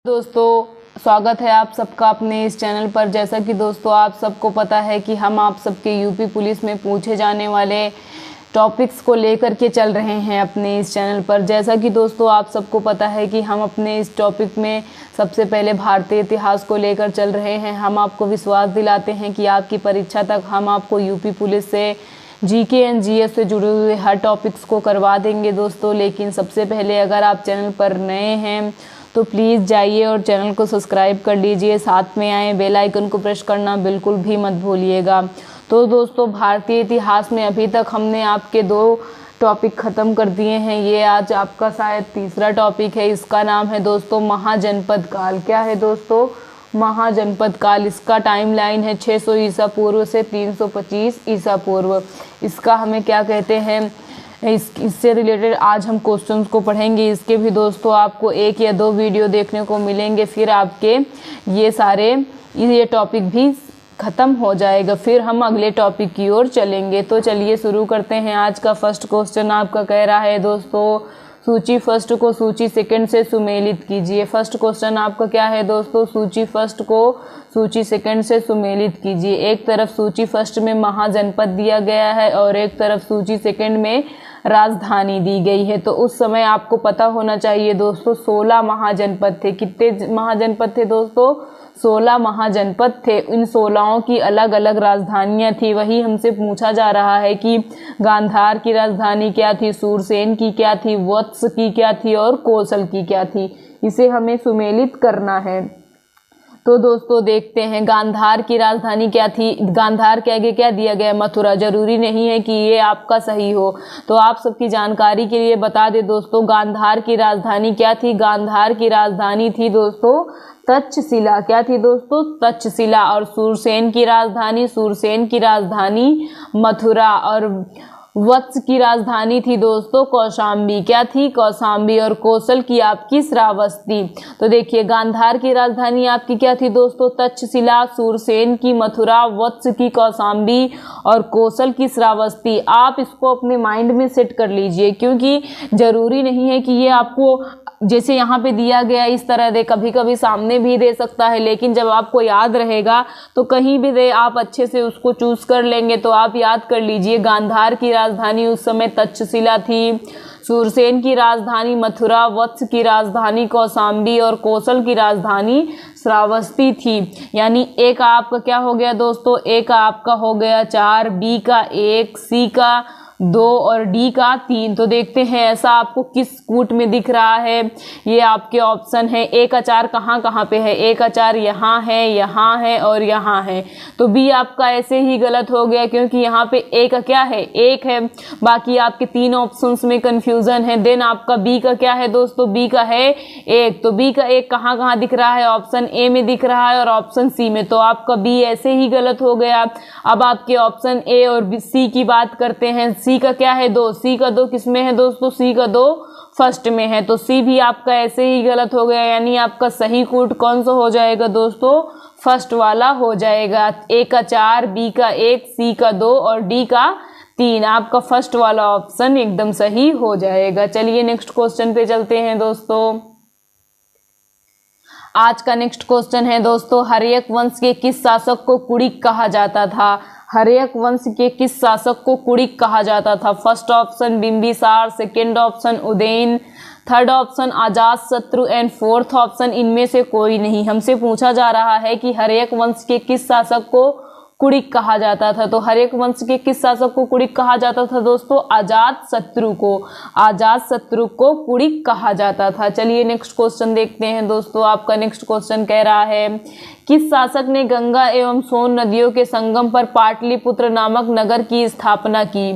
दोस्तों स्वागत है आप सबका अपने इस चैनल पर। जैसा कि दोस्तों आप सबको पता है कि हम आप सबके यूपी पुलिस में पूछे जाने वाले टॉपिक्स को लेकर के चल रहे हैं अपने इस चैनल पर। जैसा कि दोस्तों आप सबको पता है कि हम अपने इस टॉपिक में सबसे पहले भारतीय इतिहास को लेकर चल रहे हैं। हम आपको विश्वास दिलाते हैं कि आपकी परीक्षा तक हम आपको यूपी पुलिस से जीके एंड जीएस से जुड़े हुए हर टॉपिक्स को करवा देंगे दोस्तों। लेकिन सबसे पहले अगर आप चैनल पर नए हैं तो प्लीज़ जाइए और चैनल को सब्सक्राइब कर लीजिए, साथ में आए बेल आइकन को प्रेस करना बिल्कुल भी मत भूलिएगा। तो दोस्तों भारतीय इतिहास में अभी तक हमने आपके 2 टॉपिक ख़त्म कर दिए हैं। ये आज आपका शायद तीसरा टॉपिक है। इसका नाम है दोस्तों महाजनपद काल। क्या है दोस्तों? महाजनपद काल। इसका टाइमलाइन है 600 ईसा पूर्व से 325 ईसा पूर्व। इसका हमें क्या कहते हैं, इससे रिलेटेड आज हम क्वेश्चंस को पढ़ेंगे। इसके भी दोस्तों आपको 1 या 2 वीडियो देखने को मिलेंगे, फिर आपके ये टॉपिक भी ख़त्म हो जाएगा, फिर हम अगले टॉपिक की ओर चलेंगे। तो चलिए शुरू करते हैं। आज का फर्स्ट क्वेश्चन आपका कह रहा है दोस्तों, सूची फर्स्ट को सूची सेकंड से सुमेलित कीजिए। फर्स्ट क्वेश्चन आपका क्या है दोस्तों? सूची फर्स्ट को सूची सेकंड से सुमेलित कीजिए। एक तरफ सूची फर्स्ट में महाजनपद दिया गया है और एक तरफ सूची सेकंड में राजधानी दी गई है। तो उस समय आपको पता होना चाहिए दोस्तों 16 महाजनपद थे। कितने महाजनपद थे दोस्तों? 16 महाजनपद थे। इन 16 की अलग अलग राजधानियां थी। वही हमसे पूछा जा रहा है कि गांधार की राजधानी क्या थी, सूरसेन की क्या थी, वत्स की क्या थी और कौशल की क्या थी। इसे हमें सुमेलित करना है। तो दोस्तों देखते हैं गांधार की राजधानी क्या थी। गांधार के आगे क्या दिया गया? मथुरा। जरूरी नहीं है कि ये आपका सही हो, तो आप सबकी जानकारी के लिए बता दें दोस्तों, गांधार की राजधानी क्या थी? गांधार की राजधानी थी दोस्तों तक्षशिला। क्या थी दोस्तों? तक्षशिला। और सूरसेन की राजधानी मथुरा। और वत्स की राजधानी थी दोस्तों कौशाम्बी। क्या थी? कौशाम्बी। और कौशल की आपकी श्रावस्ती। तो देखिए गांधार की राजधानी आपकी क्या थी दोस्तों? तक्षशिला। सूरसेन की मथुरा, वत्स की कौशाम्बी और कौशल की श्रावस्ती। आप इसको अपने माइंड में सेट कर लीजिए, क्योंकि जरूरी नहीं है कि ये आपको जैसे यहाँ पे दिया गया इस तरह दे, कभी कभी सामने भी दे सकता है, लेकिन जब आपको याद रहेगा तो कहीं भी दे आप अच्छे से उसको चूज कर लेंगे। तो आप याद कर लीजिए गांधार की राजधानी उस समय तक्षशिला थी, सूरसेन की राजधानी मथुरा, वत्स की राजधानी कौशाम्बी और कौशल की राजधानी श्रावस्ती थी। यानी एक आपका क्या हो गया दोस्तों? एक आपका हो गया 4, बी का 1, सी का 2 और डी का 3। तो देखते हैं ऐसा आपको किस कूट में दिख रहा है। ये आपके ऑप्शन है। ए का 4 कहाँ पे है? ए का 4 यहाँ है और यहाँ है। तो बी आपका ऐसे ही गलत हो गया, क्योंकि यहाँ पे ए का क्या है? 1 है। बाकी आपके 3 ऑप्शंस में कंफ्यूजन है। देन आपका बी का क्या है दोस्तों? बी का है 1। तो बी का 1 कहाँ दिख रहा है? ऑप्शन ए में दिख रहा है और ऑप्शन सी में। तो आपका बी ऐसे ही गलत हो गया। अब आपके ऑप्शन ए और सी की बात करते हैं। सी का क्या है? 2। सी का 2 किस में है दोस्तों? सी का 2 फर्स्ट में है। तो सी भी आपका ऐसे ही गलत हो गया। यानी आपका सही कूट कौन सा हो जाएगा दोस्तों? फर्स्ट वाला हो जाएगा। ए का 4, बी का 1, सी का 2 और डी का 3। आपका फर्स्ट वाला ऑप्शन एकदम सही हो जाएगा। चलिए नेक्स्ट क्वेश्चन पे चलते हैं दोस्तों। आज का नेक्स्ट क्वेश्चन है दोस्तों, हर्यक वंश के किस शासक को कुड़िक कहा जाता था? हर्यक वंश के किस शासक को कुड़िक कहा जाता था? First option Bimbisara, second option Udayan, third option Ajatashatru and fourth option इनमें से कोई नहीं। हमसे पूछा जा रहा है कि हर्यक वंश के किस शासक को कुड़िक कहा जाता था। तो हर्यक वंश के किस शासक को कुड़िक कहा जाता था दोस्तों? अजातशत्रु को कुड़िक कहा जाता था। चलिए नेक्स्ट क्वेश्चन देखते हैं दोस्तों। आपका नेक्स्ट क्वेश्चन कह रहा है, किस शासक ने गंगा एवं सोन नदियों के संगम पर पाटलिपुत्र नामक नगर की स्थापना की?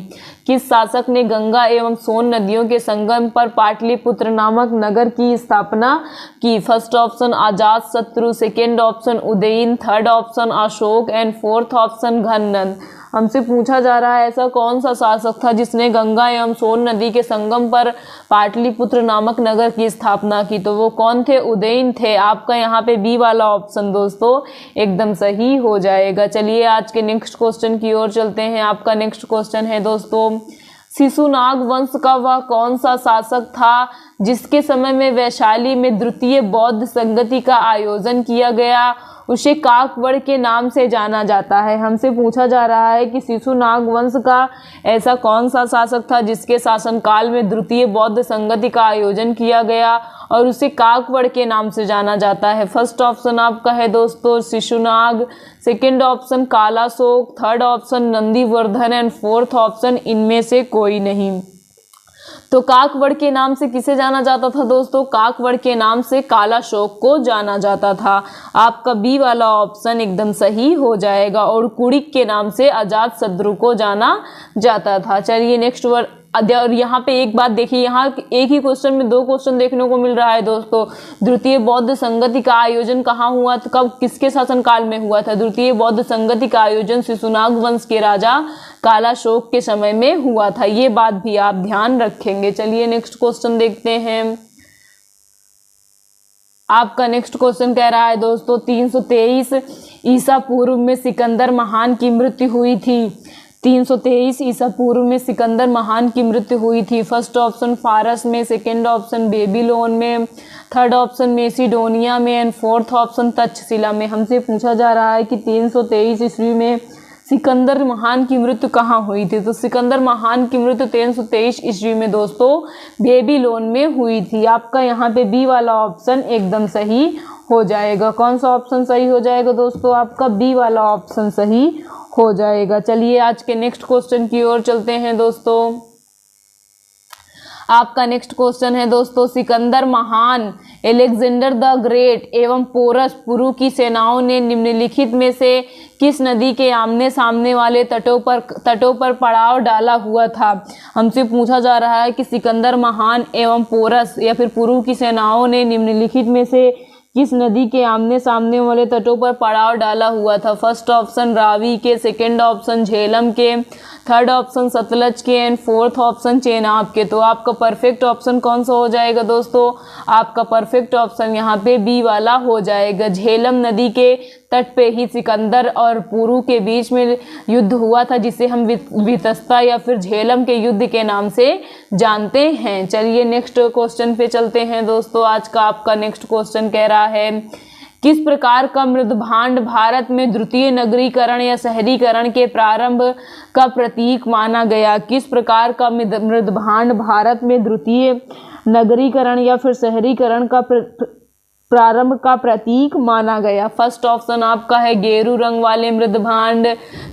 किस शासक ने गंगा एवं सोन नदियों के संगम पर पाटलिपुत्र नामक नगर की स्थापना की? First option Ajatashatru, second option Udayan, third option Ashok and fourth option Ghananand. हमसे पूछा जा रहा है ऐसा कौन सा शासक था जिसने गंगा एवं सोन नदी के संगम पर पाटलिपुत्र नामक नगर की स्थापना की? तो वो कौन थे? उदयन थे। आपका यहाँ पे बी वाला ऑप्शन दोस्तों एकदम सही हो जाएगा। चलिए आज के नेक्स्ट क्वेश्चन की ओर चलते हैं। आपका नेक्स्ट क्वेश्चन है दोस्तों, शिशुनाग वंश का वह कौन सा शासक था जिसके समय में वैशाली में द्वितीय बौद्ध संगति का आयोजन किया गया? उसे काकवड़ के नाम से जाना जाता है। हमसे पूछा जा रहा है कि शिशुनाग वंश का ऐसा कौन सा शासक था जिसके शासनकाल में द्वितीय बौद्ध संगति का आयोजन किया गया और उसे काकवड़ के नाम से जाना जाता है। फर्स्ट ऑप्शन आपका है दोस्तों Shishunaga, second option Kalashoka, third option Nandivardhana and fourth option इनमें से कोई नहीं। तो काकवड़ के नाम से किसे जाना जाता था दोस्तों? काकवड़ के नाम से कालाशोक को जाना जाता था। आपका बी वाला ऑप्शन एकदम सही हो जाएगा। और कुड़िक के नाम से अजात शत्रु को जाना जाता था। चलिए नेक्स्ट वर्ड। और यहाँ पे एक बात देखिए, यहाँ एक ही क्वेश्चन में दो क्वेश्चन देखने को मिल रहा है दोस्तों। द्वितीय बौद्ध संगति का आयोजन कहाँ हुआ था, कब, किसके शासनकाल में हुआ था? द्वितीय बौद्ध संगति का आयोजन शिशुनाग वंश के राजा कालाशोक के समय में हुआ था। ये बात भी आप ध्यान रखेंगे। चलिए नेक्स्ट क्वेश्चन देखते हैं। आपका नेक्स्ट क्वेश्चन कह रहा है दोस्तों 323 ईसा पूर्व में सिकंदर महान की मृत्यु हुई थी। 323 ईसा पूर्व में सिकंदर महान की मृत्यु हुई थी। फर्स्ट ऑप्शन फारस में, सेकंड ऑप्शन बेबीलोन में, थर्ड ऑप्शन मेसिडोनिया में एंड फोर्थ ऑप्शन तक्षशिला में। हमसे पूछा जा रहा है कि 323 ईस्वी में सिकंदर महान की मृत्यु कहाँ हुई थी? तो सिकंदर महान की मृत्यु 323 ईस्वी में दोस्तों बेबीलोन में हुई थी। आपका यहाँ पे बी वाला ऑप्शन एकदम सही हो जाएगा। कौन सा ऑप्शन सही हो जाएगा दोस्तों? आपका बी वाला ऑप्शन सही हो जाएगा। चलिए आज के नेक्स्ट क्वेश्चन की ओर चलते हैं दोस्तों। आपका नेक्स्ट क्वेश्चन है दोस्तों सिकंदर महान, एलेक्जेंडर द ग्रेट एवं पोरस पुरु की सेनाओं ने निम्नलिखित में से किस नदी के आमने सामने वाले तटों पर पड़ाव डाला हुआ था? हमसे पूछा जा रहा है कि सिकंदर महान एवं पोरस या फिर पुरु की सेनाओं ने निम्नलिखित में से किस नदी के आमने सामने वाले तटों पर पड़ाव डाला हुआ था? फर्स्ट ऑप्शन रावी के, सेकंड ऑप्शन झेलम के, थर्ड ऑप्शन सतलज के एंड फोर्थ ऑप्शन चेनाब के। तो आपका परफेक्ट ऑप्शन कौन सा हो जाएगा दोस्तों? आपका परफेक्ट ऑप्शन यहाँ पे बी वाला हो जाएगा। झेलम नदी के तट पे ही सिकंदर और पुरु के बीच में युद्ध हुआ था, जिसे हम वितस्ता या फिर झेलम के युद्ध के नाम से जानते हैं। चलिए नेक्स्ट क्वेश्चन पे चलते हैं दोस्तों। आज का आपका नेक्स्ट क्वेश्चन कह रहा है किस प्रकार का मृदभांड भारत में द्वितीय नगरीकरण या शहरीकरण के प्रारंभ का प्रतीक माना गया? किस प्रकार का मृदभांड भारत में द्वितीय नगरीकरण या फिर शहरीकरण का प्रारंभ का प्रतीक माना गया? फर्स्ट ऑप्शन आपका है गेरू रंग वाले मृदभांड,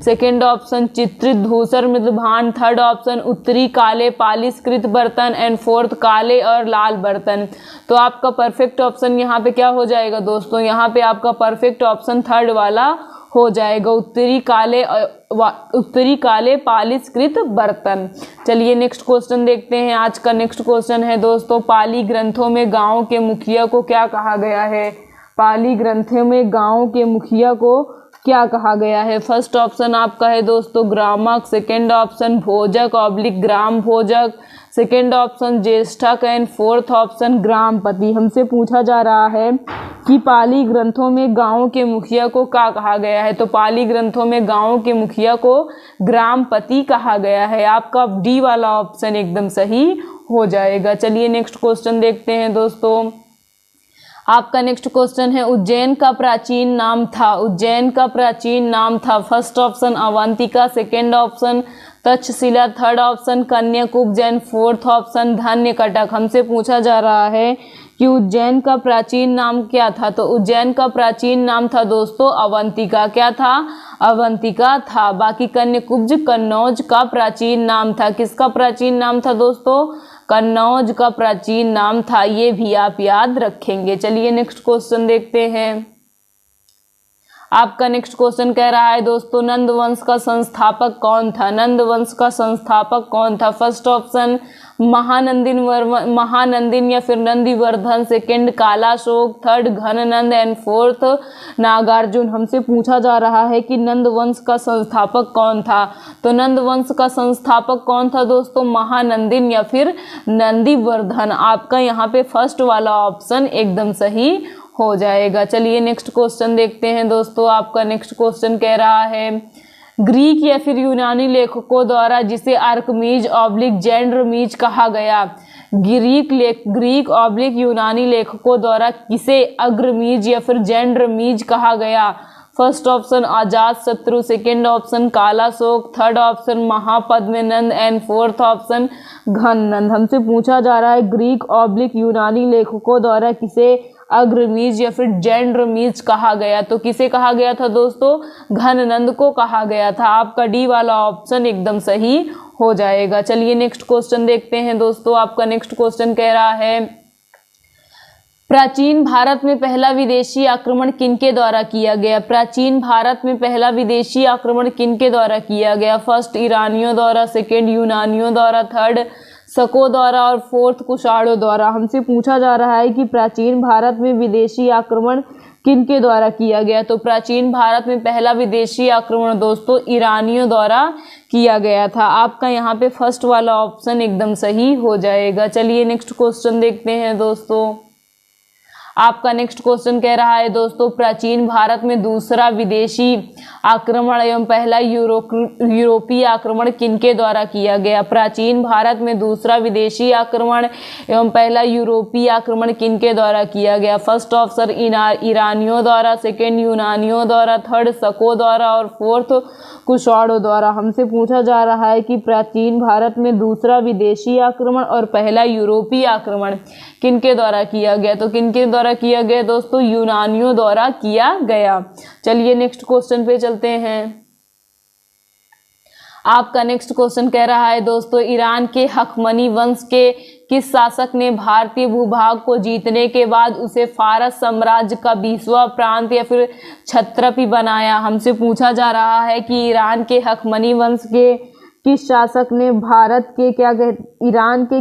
सेकंड ऑप्शन चित्रित धूसर मृदभांड, थर्ड ऑप्शन उत्तरी काले पालिशकृत बर्तन एंड फोर्थ काले और लाल बर्तन। तो आपका परफेक्ट ऑप्शन यहाँ पे क्या हो जाएगा दोस्तों? यहाँ पे आपका परफेक्ट ऑप्शन थर्ड वाला हो जाएगा, उत्तरी काले पालिशकृत बर्तन। चलिए नेक्स्ट क्वेश्चन देखते हैं। आज का नेक्स्ट क्वेश्चन है दोस्तों पाली ग्रंथों में गांव के मुखिया को क्या कहा गया है? पाली ग्रंथों में गांव के मुखिया को क्या कहा गया है? फर्स्ट ऑप्शन आपका है दोस्तों ग्रामक, सेकंड ऑप्शन भोजक ऑब्लिक ग्राम भोजक, सेकंड ऑप्शन ज्येष्ठक एंड फोर्थ ऑप्शन ग्रामपति। हमसे पूछा जा रहा है कि पाली ग्रंथों में गांव के मुखिया को क्या कहा गया है? तो पाली ग्रंथों में गांव के मुखिया को ग्रामपति कहा गया है। आपका डी वाला ऑप्शन एकदम सही हो जाएगा। चलिए नेक्स्ट क्वेश्चन देखते हैं दोस्तों। आपका नेक्स्ट क्वेश्चन है उज्जैन का प्राचीन नाम था। उज्जैन का प्राचीन नाम था। First option Avantika, second option Takshashila, third option Kanyakubja and fourth option Dhanyakataka. हमसे पूछा जा रहा है कि उज्जैन का प्राचीन नाम क्या था? तो उज्जैन का प्राचीन नाम था दोस्तों अवंतिका। क्या था? अवंतिका था। बाकी कन्याकुब्ज कन्नौज का प्राचीन नाम था। किसका प्राचीन नाम था दोस्तों? कन्नौज का प्राचीन नाम था। ये भी आप याद रखेंगे। चलिए नेक्स्ट क्वेश्चन देखते हैं। आपका नेक्स्ट क्वेश्चन कह रहा है दोस्तों नंद वंश का संस्थापक कौन था? नंद वंश का संस्थापक कौन था? फर्स्ट ऑप्शन महानंदिन या फिर Nandivardhan, second Kalashok, third Ghananand and fourth Nagarjun. हमसे पूछा जा रहा है कि नंद वंश का संस्थापक कौन था? तो नंद वंश का संस्थापक कौन था दोस्तों? महानंदिन या फिर नंदीवर्धन। आपका यहाँ पे फर्स्ट वाला ऑप्शन एकदम सही हो जाएगा। चलिए नेक्स्ट क्वेश्चन देखते हैं दोस्तों। आपका नेक्स्ट क्वेश्चन कह रहा है ग्रीक या फिर यूनानी लेखकों द्वारा जिसे आर्कमीज ऑब्लिक जेंड्रमीज कहा गया। ग्रीक ऑब्लिक यूनानी लेखकों द्वारा किसे अग्रमीज या फिर जेंड्रमीज कहा गया। First option Ajatashatru, second option Kalashoka, third option Mahapadmanand and fourth option Ghananand. हमसे पूछा जा रहा है ग्रीक ऑब्लिक यूनानी लेखकों द्वारा किसे अग्रमीज या फिर जेंड्रमीज कहा गया। तो किसे कहा गया था दोस्तों, घननंद को कहा गया था। आपका डी वाला ऑप्शन एकदम सही हो जाएगा। चलिए नेक्स्ट क्वेश्चन देखते हैं दोस्तों। आपका नेक्स्ट क्वेश्चन कह रहा है प्राचीन भारत में पहला विदेशी आक्रमण किनके द्वारा किया गया। प्राचीन भारत में पहला विदेशी आक्रमण किनके द्वारा किया गया। फर्स्ट ईरानियों द्वारा, सेकेंड यूनानियों द्वारा, थर्ड शकों द्वारा और फोर्थ कुषाणों द्वारा। हमसे पूछा जा रहा है कि प्राचीन भारत में विदेशी आक्रमण किनके द्वारा किया गया। तो प्राचीन भारत में पहला विदेशी आक्रमण दोस्तों ईरानियों द्वारा किया गया था। आपका यहाँ पे फर्स्ट वाला ऑप्शन एकदम सही हो जाएगा। चलिए नेक्स्ट क्वेश्चन देखते हैं दोस्तों। आपका नेक्स्ट क्वेश्चन कह रहा है दोस्तों प्राचीन भारत में दूसरा विदेशी आक्रमण एवं पहला यूरोपीय आक्रमण किनके द्वारा किया गया। प्राचीन भारत में दूसरा विदेशी आक्रमण एवं पहला यूरोपीय आक्रमण किनके द्वारा किया गया। फर्स्ट ऑप्शन ईरानियों द्वारा, सेकेंड यूनानियों द्वारा, थर्ड शकों द्वारा और फोर्थ कुषाणों द्वारा। हमसे पूछा जा रहा है कि प्राचीन भारत में दूसरा विदेशी आक्रमण और पहला यूरोपीय आक्रमण किनके द्वारा किया गया। तो किनके द्वारा किया गया दोस्तों, यूनानियों द्वारा किया गया। चलिए नेक्स्ट क्वेश्चन पे चलते हैं। आपका नेक्स्ट क्वेश्चन कह रहा है दोस्तों ईरान के हखमनी वंश के किस शासक ने भारतीय भूभाग को जीतने के बाद उसे फारस साम्राज्य का 20वां प्रांत या फिर छत्रपति बनाया। हमसे पूछा जा रहा है कि ईरान के हखमनी वंश के किस शासक ने भारत के ईरान के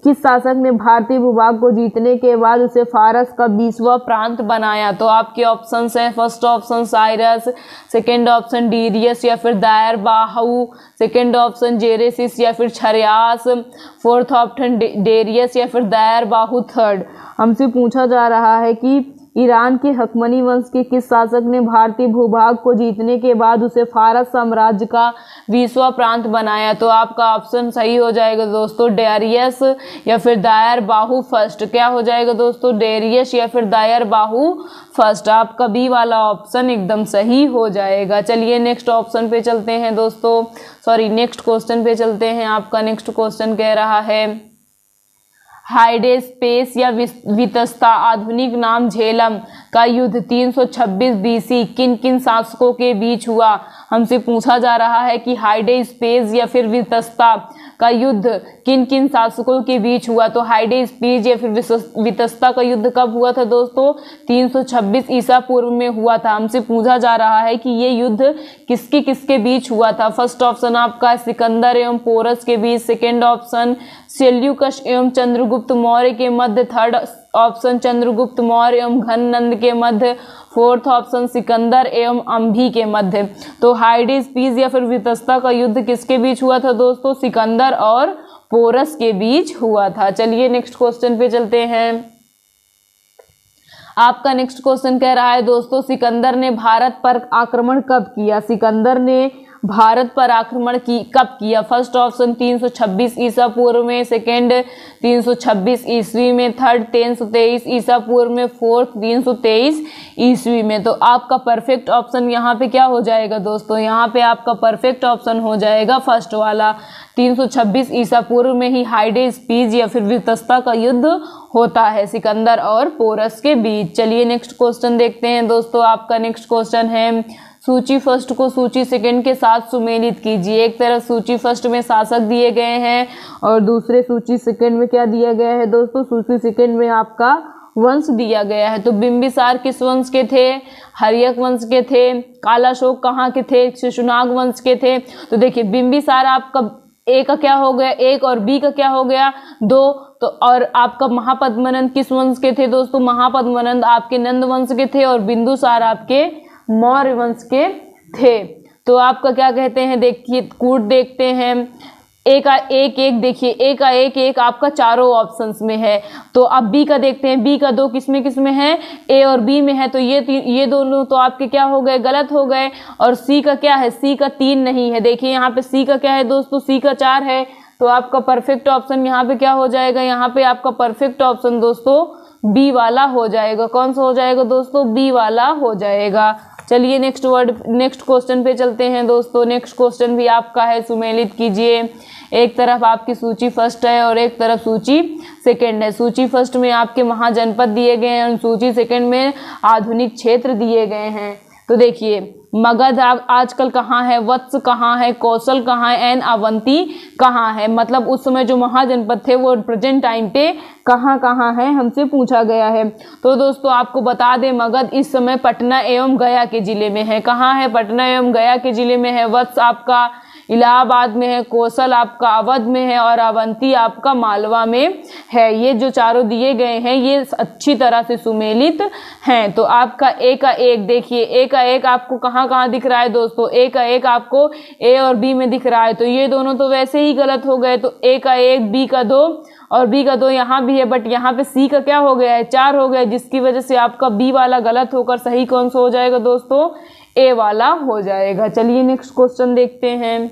किस शासक ने भारतीय भूभाग को जीतने के बाद उसे फारस का 20वां प्रांत बनाया। तो आपके ऑप्शंस हैं first option Cyrus, second option Darius या फिर दायर बाहू, सेकेंड ऑप्शन जेरेसिस या फिर छरियास, फोर्थ ऑप्शन डेरियस या फिर दायर बाहू थर्ड। हमसे पूछा जा रहा है कि ईरान के हखमनी वंश के किस शासक ने भारतीय भूभाग को जीतने के बाद उसे फारस साम्राज्य का 20वां प्रांत बनाया। तो आपका ऑप्शन सही हो जाएगा दोस्तों डेरियस या फिर दायर बाहू फर्स्ट। क्या हो जाएगा दोस्तों, डेरियस या फिर दायर बाहू फर्स्ट। आपका बी वाला ऑप्शन एकदम सही हो जाएगा। चलिए नेक्स्ट ऑप्शन पे चलते हैं दोस्तों, नेक्स्ट क्वेश्चन पे चलते हैं। आपका नेक्स्ट क्वेश्चन कह रहा है हाइडेस्पेस या वितस्ता आधुनिक नाम झेलम का युद्ध 326 बीसी किन किन शासकों के बीच हुआ। हमसे पूछा जा रहा है कि हाइडेस्पेस या फिर वितस्ता का युद्ध किन किन शासकों के बीच हुआ। तो हाइडेस्पेस या फिर वितस्ता का युद्ध कब हुआ था दोस्तों, 326 ईसा पूर्व में हुआ था। हमसे पूछा जा रहा है कि ये युद्ध किसके किसके बीच हुआ था। फर्स्ट ऑप्शन आपका सिकंदर एवं पोरस के बीच, सेकेंड ऑप्शन सेल्यूकस एवं चंद्रगुप्त मौर्य के मध्य, थर्ड ऑप्शन चंद्रगुप्त मौर्य एवं घननंद के मध्य, फोर्थ ऑप्शन सिकंदर एवं अंभी के मध्य। तो हाइडेस्पेस या फिर वितस्ता का युद्ध किसके बीच हुआ था दोस्तों, सिकंदर और पोरस के बीच हुआ था। चलिए नेक्स्ट क्वेश्चन पे चलते हैं। आपका नेक्स्ट क्वेश्चन कह रहा है दोस्तों सिकंदर ने भारत पर आक्रमण कब किया। सिकंदर ने भारत पर आक्रमण कब किया। फर्स्ट ऑप्शन 326 ईसा पूर्व में, सेकेंड 326 ईस्वी में, थर्ड 323 ईसा पूर्व में, फोर्थ 323 ईस्वी में। तो आपका परफेक्ट ऑप्शन यहाँ पे क्या हो जाएगा दोस्तों, यहाँ पे आपका परफेक्ट ऑप्शन हो जाएगा फर्स्ट वाला, 326 ईसा पूर्व में ही हाइडेस्पेस या फिर वितस्ता का युद्ध होता है सिकंदर और पोरस के बीच। चलिए नेक्स्ट क्वेश्चन देखते हैं दोस्तों। आपका नेक्स्ट क्वेश्चन है सूची फर्स्ट को सूची सेकंड के साथ सुमेलित कीजिए। एक तरफ सूची फर्स्ट में शासक दिए गए हैं और दूसरे सूची सेकंड में क्या दिया गया है दोस्तों, सूची सेकंड में आपका वंश दिया गया है। तो बिंबिसार किस वंश के थे, हर्यक वंश के थे। कालाशोक कहाँ के थे, शिशुनाग वंश के थे। तो देखिए बिंबिसार आपका ए का क्या हो गया, एक, और बी का क्या हो गया, दो। तो और आपका महापद्मनंद किस वंश के थे दोस्तों, महापद्मनंद आपके नंद वंश के थे और बिंदुसार आपके मौर्य वंश के थे। तो आपका क्या कहते हैं, देखिए कूट देखते हैं। ए का एक एक, देखिए ए का एक एक आपका चारों ऑप्शंस में है। तो अब बी का देखते हैं, बी का 2 किसमें किसमें है, ए और बी में है, तो ये दोनों तो आपके क्या हो गए, गलत हो गए। और सी का क्या है, सी का 3 नहीं है, देखिए यहाँ पे सी का क्या है दोस्तों, सी का 4 है। तो आपका परफेक्ट ऑप्शन यहाँ पे क्या हो जाएगा, यहाँ पे आपका परफेक्ट ऑप्शन दोस्तों बी वाला हो जाएगा। कौन सा हो जाएगा दोस्तों, बी वाला हो जाएगा। चलिए नेक्स्ट क्वेश्चन पे चलते हैं दोस्तों। नेक्स्ट क्वेश्चन भी आपका है, सुमेलित कीजिए। एक तरफ आपकी सूची फर्स्ट है और एक तरफ सूची सेकंड है। सूची फर्स्ट में आपके महाजनपद दिए गए हैं और सूची सेकंड में आधुनिक क्षेत्र दिए गए हैं। तो देखिए मगध आजकल कहाँ है, वत्स कहाँ है, कौशल कहाँ है, एंड अवंती कहाँ है। मतलब उस समय जो महाजनपद थे वो प्रेजेंट टाइम पे कहाँ कहाँ है, हमसे पूछा गया है। तो दोस्तों आपको बता दें, मगध इस समय पटना एवं गया के जिले में है। कहाँ है, पटना एवं गया के जिले में है। वत्स आपका इलाहाबाद में है, कौशल आपका अवध में है और अवंती आपका मालवा में है। ये जो चारों दिए गए हैं ये अच्छी तरह से सुमेलित हैं। तो आपका ए का एक, देखिए ए का एक आपको कहाँ कहाँ दिख रहा है दोस्तों, ए का एक आपको ए और बी में दिख रहा है। तो ये दोनों तो वैसे ही गलत हो गए। तो ए का एक, बी का 2 और बी का 2 यहाँ भी है, बट यहाँ पे सी का क्या हो गया है, 4 हो गया, जिसकी वजह से आपका बी वाला गलत होकर सही कौन सा हो जाएगा दोस्तों, ए वाला हो जाएगा। चलिए नेक्स्ट क्वेश्चन देखते हैं।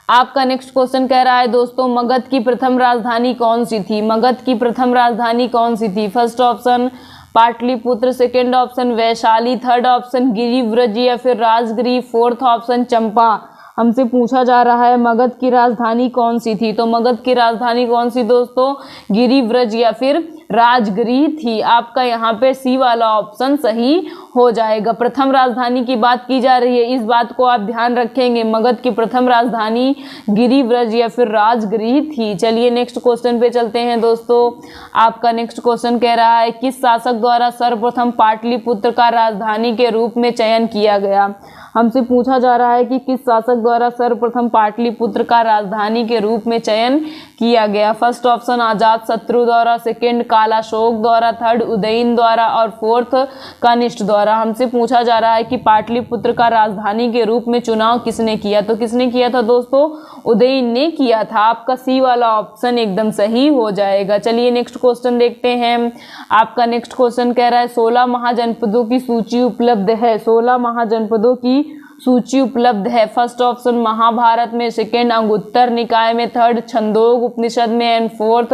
आपका नेक्स्ट क्वेश्चन कह रहा है दोस्तों, मगध की प्रथम राजधानी कौन सी थी। मगध की प्रथम राजधानी कौन सी थी। First option Pataliputra, second option Vaishali, third option Girivraja या फिर राजगिरी, फोर्थ ऑप्शन चंपा। हमसे पूछा जा रहा है मगध की राजधानी कौन सी थी। तो मगध की राजधानी कौन सी दोस्तों, गिरिव्रज या फिर राजगिरी थी। आपका यहाँ पे सी वाला ऑप्शन सही हो जाएगा। प्रथम राजधानी की बात की जा रही है, इस बात को आप ध्यान रखेंगे। मगध की प्रथम राजधानी गिरिव्रज या फिर राजगिरी थी। चलिए नेक्स्ट क्वेश्चन पे चलते हैं दोस्तों। आपका नेक्स्ट क्वेश्चन कह रहा है, किस शासक द्वारा सर्वप्रथम पाटलिपुत्र का राजधानी के रूप में चयन किया गया। हमसे पूछा जा रहा है कि किस शासक द्वारा सर्वप्रथम पाटलिपुत्र का राजधानी के रूप में चयन किया गया। फर्स्ट ऑप्शन अजात शत्रु द्वारा, सेकंड कालाशोक द्वारा, थर्ड उदयन द्वारा और फोर्थ कनिष्ठ द्वारा। हमसे पूछा जा रहा है कि पाटलिपुत्र का राजधानी के रूप में चुनाव किसने किया। तो किसने किया था दोस्तों, उदयन ने किया था। आपका सी वाला ऑप्शन एकदम सही हो जाएगा। चलिए नेक्स्ट क्वेश्चन देखते हैं। आपका नेक्स्ट क्वेश्चन कह रहा है, 16 महाजनपदों की सूची उपलब्ध है। 16 महाजनपदों की सूची उपलब्ध है। फर्स्ट ऑप्शन महाभारत में, सेकंड अंगुत्तर निकाय में, थर्ड छंदोग उपनिषद में एंड फोर्थ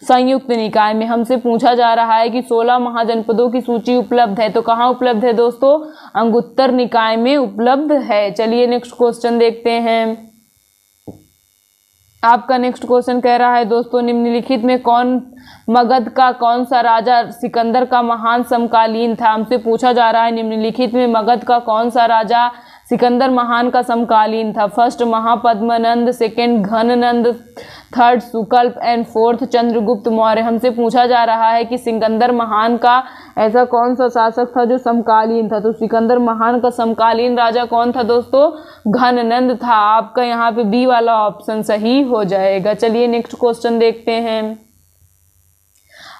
संयुक्त निकाय में। हमसे पूछा जा रहा है कि 16 महाजनपदों की सूची उपलब्ध है। तो कहाँ उपलब्ध है दोस्तों, अंगुत्तर निकाय में उपलब्ध है। चलिए नेक्स्ट क्वेश्चन देखते हैं। आपका नेक्स्ट क्वेश्चन कह रहा है दोस्तों, निम्नलिखित में मगध का कौन सा राजा सिकंदर का महान समकालीन था। हमसे पूछा जा रहा है निम्नलिखित में मगध का कौन सा राजा सिकंदर महान का समकालीन था। First Mahapadmanand, second Ghananand, third Sukalp and fourth Chandragupta Maurya. हमसे पूछा जा रहा है कि सिकंदर महान का ऐसा कौन सा शासक था जो समकालीन था। तो सिकंदर महान का समकालीन राजा कौन था दोस्तों, घननंद था। आपका यहाँ पे बी वाला ऑप्शन सही हो जाएगा। चलिए नेक्स्ट क्वेश्चन देखते हैं।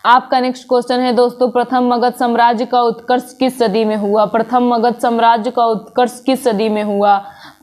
आपका नेक्स्ट क्वेश्चन है दोस्तों, प्रथम मगध साम्राज्य का उत्कर्ष किस सदी में हुआ। प्रथम मगध साम्राज्य का उत्कर्ष किस सदी में हुआ।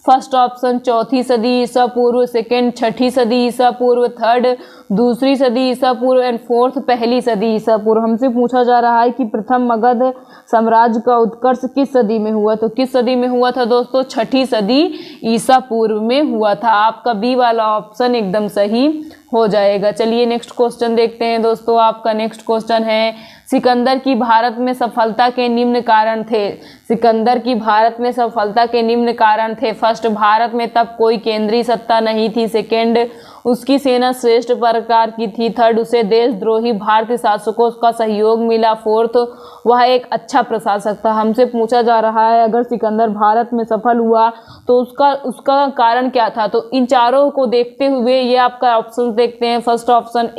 फर्स्ट ऑप्शन 4वीं सदी ईसा पूर्व, सेकेंड 6वीं सदी ईसा पूर्व, थर्ड 2री सदी ईसा पूर्व एंड फोर्थ 1ली सदी ईसा पूर्व। हमसे पूछा जा रहा है कि प्रथम मगध साम्राज्य का उत्कर्ष किस सदी में हुआ। तो किस सदी में हुआ था दोस्तों, 6वीं सदी ईसा पूर्व में हुआ था। आपका बी वाला ऑप्शन एकदम सही हो जाएगा। चलिए नेक्स्ट क्वेश्चन देखते हैं दोस्तों। आपका नेक्स्ट क्वेश्चन है, सिकंदर की भारत में सफलता के निम्न कारण थे। सिकंदर की भारत में सफलता के निम्न कारण थे। फर्स्ट, भारत में तब कोई केंद्रीय सत्ता नहीं थी। सेकेंड, उसकी सेना श्रेष्ठ प्रकार की थी। थर्ड, उसे देशद्रोही भारतीय शासकों का सहयोग मिला। फोर्थ, वह एक अच्छा प्रशासक था। हमसे पूछा जा रहा है अगर सिकंदर भारत में सफल हुआ तो उसका कारण क्या था। तो इन चारों को देखते हुए ये आपका ऑप्शन देखते हैं। फर्स्ट ऑप्शन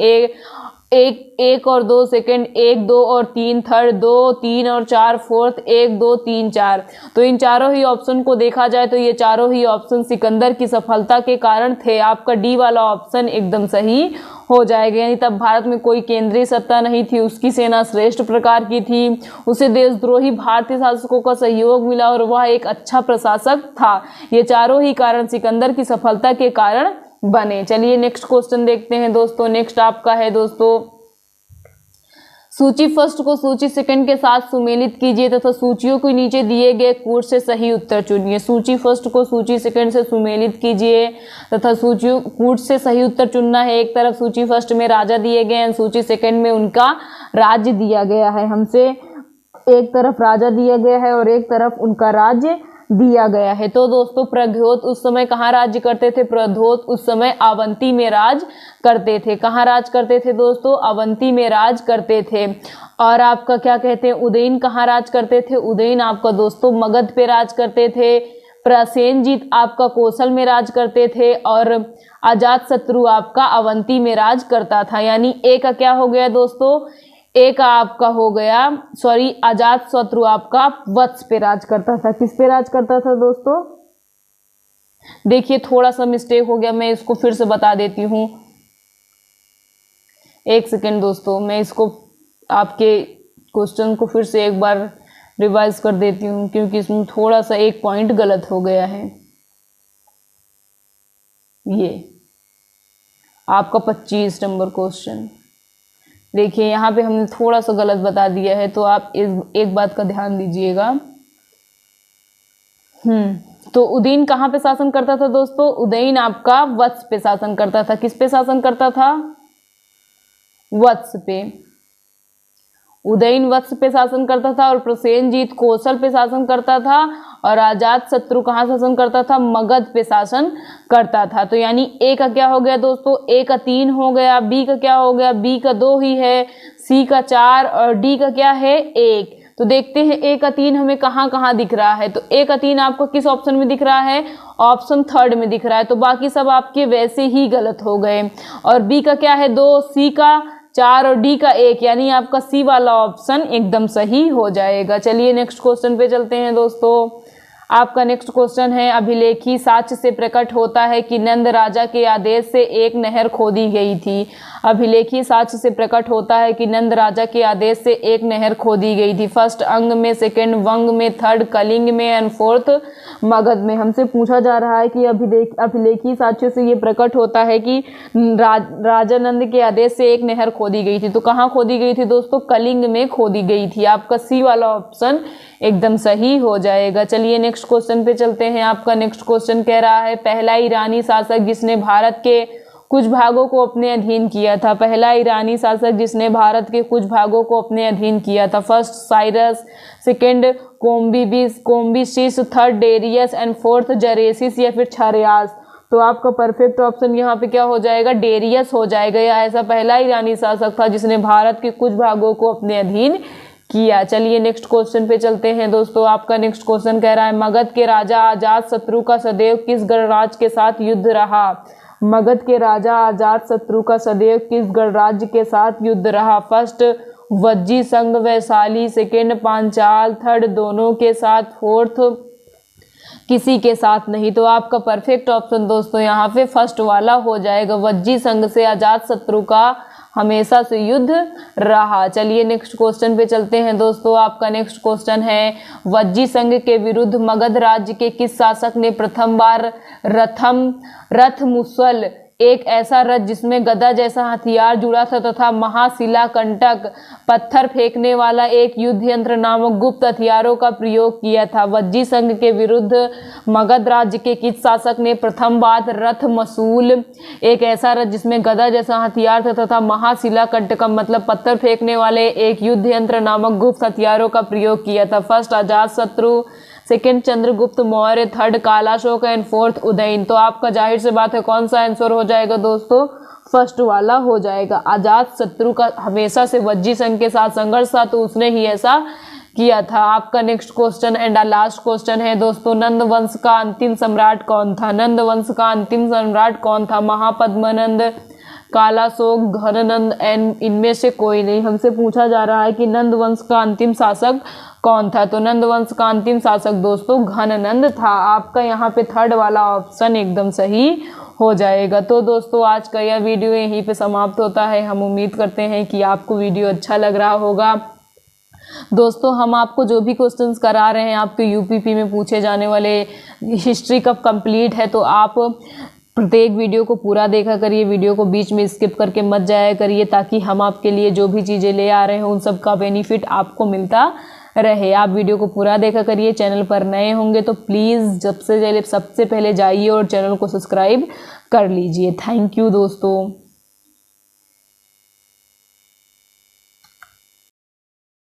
एक और 2, सेकंड 1, 2 और 3, थर्ड 2, 3 और 4, फोर्थ 1, 2, 3, 4। तो इन चारों ही ऑप्शन को देखा जाए तो ये चारों ही ऑप्शन सिकंदर की सफलता के कारण थे। आपका डी वाला ऑप्शन एकदम सही हो जाएगा। यानी तब भारत में कोई केंद्रीय सत्ता नहीं थी, उसकी सेना श्रेष्ठ प्रकार की थी, उसे देशद्रोही भारतीय शासकों का सहयोग मिला और वह एक अच्छा प्रशासक था। ये चारों ही कारण सिकंदर की सफलता के कारण बने। चलिए नेक्स्ट क्वेश्चन देखते हैं दोस्तों। नेक्स्ट आपका है दोस्तों, सूची फर्स्ट को सूची सेकंड के साथ सुमेलित कीजिए तथा सूचियों के नीचे दिए गए कूट से सही उत्तर चुनिए। सूची फर्स्ट को सूची सेकंड से सुमेलित कीजिए तथा सूचियों कूट से सही उत्तर चुनना है। एक तरफ सूची फर्स्ट में राजा दिए गए हैं, सूची सेकंड में उनका राज्य दिया गया है। हमसे एक तरफ राजा दिया गया है और एक तरफ उनका राज्य दिया गया है। तो दोस्तों प्रद्योत उस समय कहाँ राज्य करते थे? प्रद्योत उस समय अवंती में राज करते थे। कहाँ राज करते थे दोस्तों? अवंती में राज करते थे। और आपका क्या कहते हैं, उदयन कहाँ राज करते थे? उदयन आपका दोस्तों मगध पे राज करते थे। प्रसेनजीत आपका कौशल में राज करते थे और अजात शत्रु आपका अवंती में राज करता था। यानी एक का क्या हो गया दोस्तों? एक आपका हो गया, सॉरी, अजात शत्रु आपका वत्स पे राज करता था। किस पे राज करता था दोस्तों? देखिए थोड़ा सा मिस्टेक हो गया, मैं इसको फिर से बता देती हूँ। एक सेकेंड दोस्तों, मैं इसको आपके क्वेश्चन को फिर से एक बार रिवाइज कर देती हूँ क्योंकि इसमें थोड़ा सा एक पॉइंट गलत हो गया है। ये आपका 25 नंबर क्वेश्चन, देखिए यहाँ पे हमने थोड़ा सा गलत बता दिया है, तो आप एक बात का ध्यान दीजिएगा। तो उदयन कहाँ पे शासन करता था दोस्तों? उदयन आपका वत्स पे शासन करता था। किस पे शासन करता था? वत्स पे। उदयन वत्स पे शासन करता था और प्रसेनजीत कौशल पे शासन करता था और अजात शत्रु कहाँ शासन करता था? मगध पे शासन करता था। तो यानी ए का क्या हो गया दोस्तों? ए का 3 हो गया। बी का क्या हो गया? बी का 2 ही है। सी का 4 और डी का क्या है? 1। तो देखते हैं ए का 3 हमें कहाँ कहाँ दिख रहा है। तो ए का 3 आपको किस ऑप्शन में दिख रहा है? ऑप्शन 3 में दिख रहा है। तो बाकी सब आपके वैसे ही गलत हो गए। और बी का क्या है? 2, सी का 4 और डी का 1, यानी आपका सी वाला ऑप्शन एकदम सही हो जाएगा। चलिए नेक्स्ट क्वेश्चन पे चलते हैं दोस्तों। आपका नेक्स्ट क्वेश्चन है, अभिलेखी साक्ष्य से प्रकट होता है कि नंद राजा के आदेश से एक नहर खोदी गई थी। अभिलेखी साक्ष्य से प्रकट होता है कि नंद राजा के आदेश से एक नहर खोदी गई थी। फर्स्ट अंग में, सेकंड वंग में, थर्ड कलिंग में एंड फोर्थ मगध में। हमसे पूछा जा रहा है कि अभिलेखी साक्ष्य से ये प्रकट होता है कि राजा नंद के आदेश से एक नहर खोदी गई थी। तो कहाँ खोदी गई थी दोस्तों? कलिंग में खोदी गई थी। आपका सी वाला ऑप्शन एकदम सही हो जाएगा। चलिए नेक्स्ट क्वेश्चन पे चलते हैं। आपका नेक्स्ट क्वेश्चन कह रहा है, पहला ईरानी शासक जिसने भारत के कुछ भागों को अपने अधीन किया था। पहला ईरानी शासक जिसने भारत के कुछ भागों को अपने अधीन किया था। First Cyrus, second Cambyses, third Darius and fourth Xerxes या फिर छारियास। तो आपका परफेक्ट ऑप्शन यहाँ पे क्या हो जाएगा? डेरियस हो जाएगा। या ऐसा पहला ईरानी शासक था जिसने भारत के कुछ भागों को अपने अधीन किया। चलिए नेक्स्ट क्वेश्चन पे चलते हैं दोस्तों। आपका नेक्स्ट क्वेश्चन कह रहा है, मगध के राजा अजात शत्रु का सदैव किस गणराज्य के साथ युद्ध रहा? मगध के राजा अजात शत्रु का सदैव किस गणराज्य के साथ युद्ध रहा? फर्स्ट वज्जी संघ वैशाली, सेकेंड पांचाल, थर्ड दोनों के साथ, फोर्थ किसी के साथ नहीं। तो आपका परफेक्ट ऑप्शन दोस्तों यहाँ पे फर्स्ट वाला हो जाएगा। वज्जी संघ से अजात शत्रु का हमेशा से युद्ध रहा। चलिए नेक्स्ट क्वेश्चन पे चलते हैं दोस्तों। आपका नेक्स्ट क्वेश्चन है, वज्जी संघ के विरुद्ध मगध राज्य के किस शासक ने प्रथम बार रथ मुसल, एक ऐसा रथ जिसमें गदा जैसा हथियार जुड़ा था तथा महाशिला कंटक पत्थर फेंकने वाला एक युद्ध यंत्र नामक गुप्त हथियारों का प्रयोग किया था? वज्जी संघ के विरुद्ध मगध राज्य के किस शासक ने प्रथम बार रथ मसूल, एक ऐसा रथ जिसमें गदा जैसा हथियार था तथा महाशिला कंटक मतलब पत्थर फेंकने वाले एक युद्ध यंत्र नामक गुप्त हथियारों का प्रयोग किया था? फर्स्ट अजात शत्रु, second Chandragupta Maurya, third Kalashoka and fourth Udayan. तो आपका जाहिर से बात है कौन सा आंसर हो जाएगा दोस्तों? फर्स्ट वाला हो जाएगा। अजात शत्रु का हमेशा से वज्जी संघ के साथ संघर्ष था तो उसने ही ऐसा किया था। आपका next question and last question है दोस्तों, नंद वंश का अंतिम सम्राट कौन था? नंद वंश का अंतिम सम्राट कौन था? महापद्मनंद, कालाशोक, घननंद एंड इनमें से कोई नहीं। हमसे पूछा जा रहा है कि नंद वंश का अंतिम शासक कौन था? तो नंद वंश का अंतिम शासक दोस्तों घननंद था। आपका यहाँ पे थर्ड वाला ऑप्शन एकदम सही हो जाएगा। तो दोस्तों आज का यह वीडियो यहीं पे समाप्त होता है। हम उम्मीद करते हैं कि आपको वीडियो अच्छा लग रहा होगा। दोस्तों हम आपको जो भी क्वेश्चंस करा रहे हैं आपके यूपीपी में पूछे जाने वाले, हिस्ट्री कब कंप्लीट है तो आप प्रत्येक वीडियो को पूरा देखा करिए, वीडियो को बीच में स्किप करके मत जाया करिए, ताकि हम आपके लिए जो भी चीज़ें ले आ रहे हैं उन सब का बेनिफिट आपको मिलता रहे। आप वीडियो को पूरा देखा करिए। चैनल पर नए होंगे तो प्लीज़ सबसे पहले जाइए और चैनल को सब्सक्राइब कर लीजिए। थैंक यू दोस्तों।